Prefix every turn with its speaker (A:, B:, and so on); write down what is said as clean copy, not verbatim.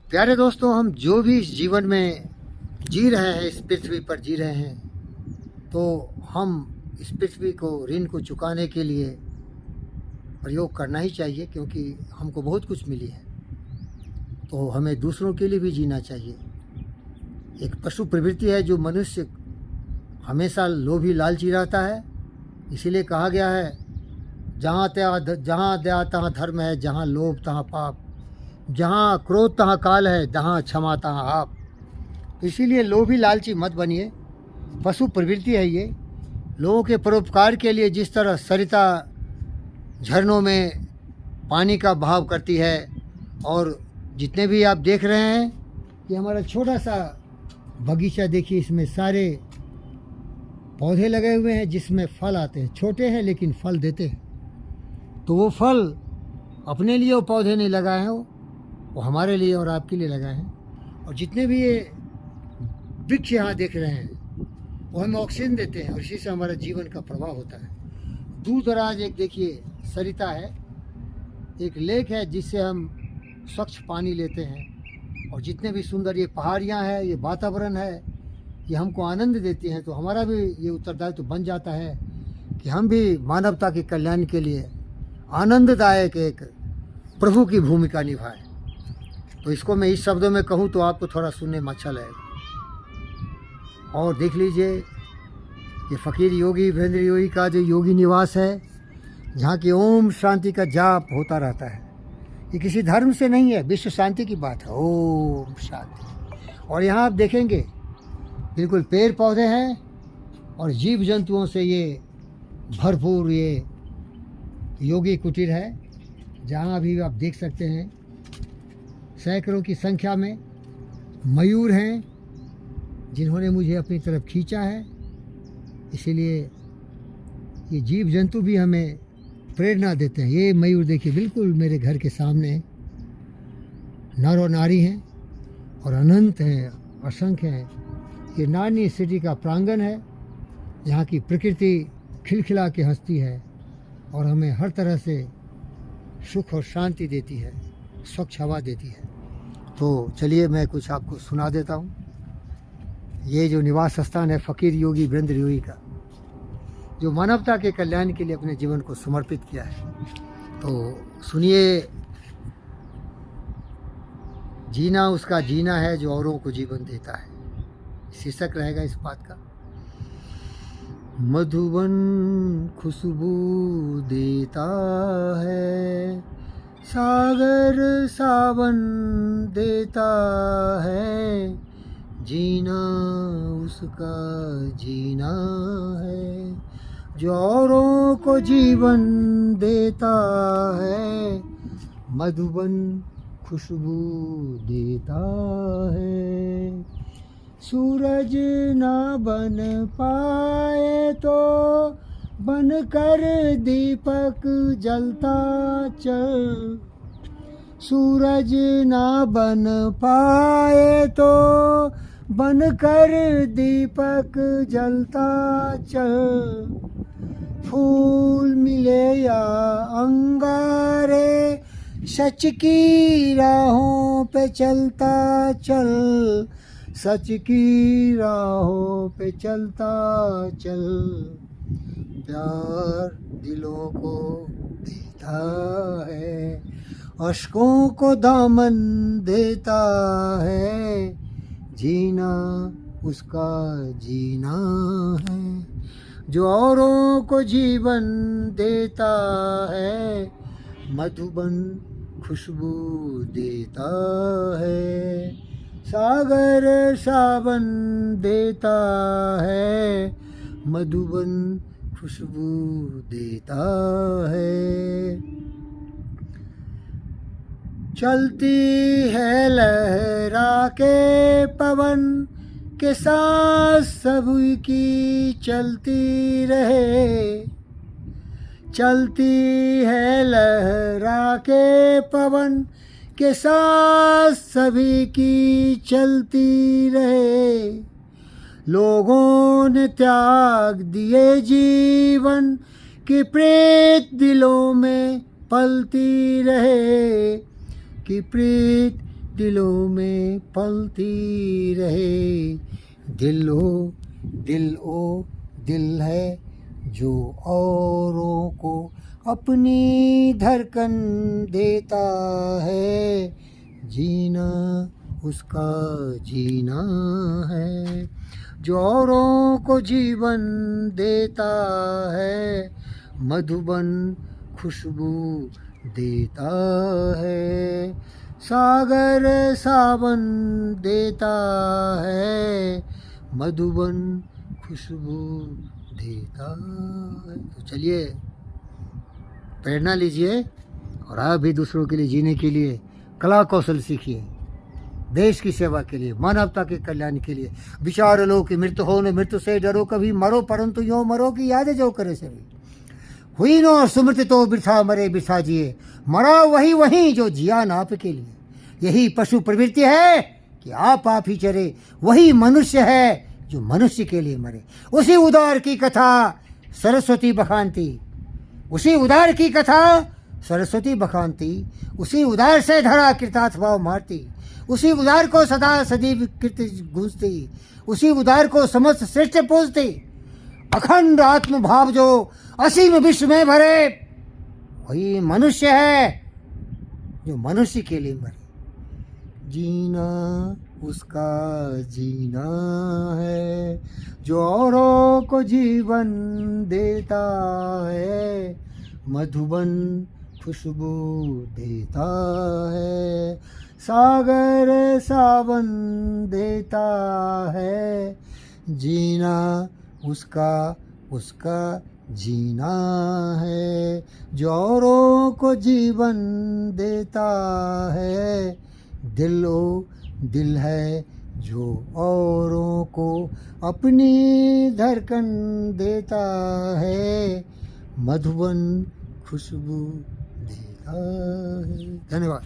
A: प्यारे दोस्तों, हम जो भी इस जीवन में जी रहे हैं, इस पृथ्वी पर जी रहे हैं, तो हम इस पृथ्वी को ऋण को चुकाने के लिए प्रयोग करना ही चाहिए, क्योंकि हमको बहुत कुछ मिली है। तो हमें दूसरों के लिए भी जीना चाहिए। एक पशु प्रवृत्ति है जो मनुष्य हमेशा लोभी लालची रहता है। इसीलिए कहा गया है, जहाँ दया तहाँ धर्म है, जहाँ लोभ तहाँ पाप, जहाँ क्रोध तहाँ काल है, जहाँ क्षमा तहाँ आप। इसीलिए लोभी लालची मत बनिए। पशु प्रवृत्ति है ये। लोगों के परोपकार के लिए जिस तरह सरिता झरनों में पानी का बहाव करती है, और जितने भी आप देख रहे हैं, ये हमारा छोटा सा बगीचा देखिए, इसमें सारे पौधे लगे हुए हैं जिसमें फल आते हैं। छोटे हैं लेकिन फल देते हैं। तो वो फल अपने लिए वो पौधे नहीं लगाए हैं, वो हमारे लिए और आपके लिए लगाए हैं। और जितने भी ये वृक्ष यहाँ देख रहे हैं, वो हमें ऑक्सीजन देते हैं, और इसी से हमारा जीवन का प्रवाह होता है। दूर दराज एक देखिए सरिता है, एक लेक है जिससे हम स्वच्छ पानी लेते हैं। और जितने भी सुंदर ये पहाड़ियाँ हैं, ये वातावरण है, ये हमको आनंद देती हैं। तो हमारा भी ये उत्तरदायित्व बन जाता है कि हम भी मानवता के कल्याण के लिए आनंददायक एक प्रभु की भूमिका निभाएं। तो इसको मैं इस शब्दों में कहूँ तो आपको थोड़ा सुनने में अच्छा लगेगा। और देख लीजिए, ये फ़कीर योगी वीरेंद्र योगी का जो योगी निवास है, जहाँ की ओम शांति का जाप होता रहता है। ये किसी धर्म से नहीं है, विश्व शांति की बात है, ओम शांति। और यहाँ आप देखेंगे बिल्कुल पेड़ पौधे हैं और जीव जंतुओं से ये भरपूर ये योगी कुटीर है, जहाँ अभी आप देख सकते हैं सैकड़ों की संख्या में मयूर हैं जिन्होंने मुझे अपनी तरफ खींचा है। इसीलिए ये जीव जंतु भी हमें प्रेरणा देते हैं। ये मयूर देखिए बिल्कुल मेरे घर के सामने, नर और नारी हैं और अनंत हैं, असंख्य हैं। ये नानी सिटी का प्रांगण है, यहाँ की प्रकृति खिलखिला के हंसती है और हमें हर तरह से सुख और शांति देती है, स्वच्छ हवा देती है। तो चलिए मैं कुछ आपको सुना देता हूँ। ये जो निवास स्थान है फ़कीर योगी वीरेंद्र योगी का, जो मानवता के कल्याण के लिए अपने जीवन को समर्पित किया है। तो सुनिए, जीना उसका जीना है जो औरों को जीवन देता है। शीर्षक रहेगा इस बात का, मधुबन खुशबू देता है, सागर सावन देता है, जीना उसका जीना है जो औरों को जीवन देता है, मधुबन खुशबू देता है। सूरज ना बन पाए तो बनकर दीपक जलता चल, सूरज ना बन पाए तो बनकर दीपक जलता चल, फूल मिले या अंगारे सच की राहों पे चलता चल, सच की राहों पे चलता चल, प्यार दिलों को देता है, अश्कों को दामन देता है, जीना उसका जीना है जो औरों को जीवन देता है, मधुबन खुशबू देता है, सागर सावन देता है, मधुबन खुशबू देता है। चलती है लहरा के पवन के साथ सभी की चलती रहे, चलती है लहरा के पवन के साथ सभी की चलती रहे, लोगों ने त्याग दिए जीवन की प्रीत दिलों में पलती रहे, कि प्रीत दिलों में पलती रहे। दिल ओ दिल है जो औरों को अपनी धड़कन देता है। जीना उसका जीना है जो औरों को जीवन देता है। मधुबन खुशबू देता है, सागर सावन देता है, मधुबन खुशबू देता है। तो चलिए प्रेरणा लीजिए और आप भी दूसरों के लिए जीने के लिए कला कौशल सीखिए, देश की सेवा के लिए, मानवता के कल्याण के लिए। विचार लो कि मृत्यु हो न मृत्यु से डरो, कभी मरो परंतु यो मरो कि याद जो करे सभी। हुई नो सुमृति तो बिरथा मरे बिरथा जिए, मरा वही जो जिया नाप के लिए। यही पशु प्रवृत्ति है कि आप ही चरे, वही मनुष्य है जो मनुष्य के लिए मरे। उसी उदार की कथा सरस्वती बखानती, उसी उदार की कथा सरस्वती बखानती, उसी उदार से धरा कृतार्थ भाव मारती, उसी उदार को सदा सदैव कीर्ति गूंजती, उसी उदार को समस्त श्रेष्ठ पूजती। अखंड आत्म भाव जो असीम विश्व में भरे, वही मनुष्य है जो मनुष्य के लिए मरे। जीना उसका जीना है जो औरों को जीवन देता है, मधुबन खुशबू देता है, सागर सावन देता है। जीना उसका जीना है जो औरों को जीवन देता है। दिल है जो औरों को अपनी धड़कन देता है, मधुबन खुशबू देता है। धन्यवाद।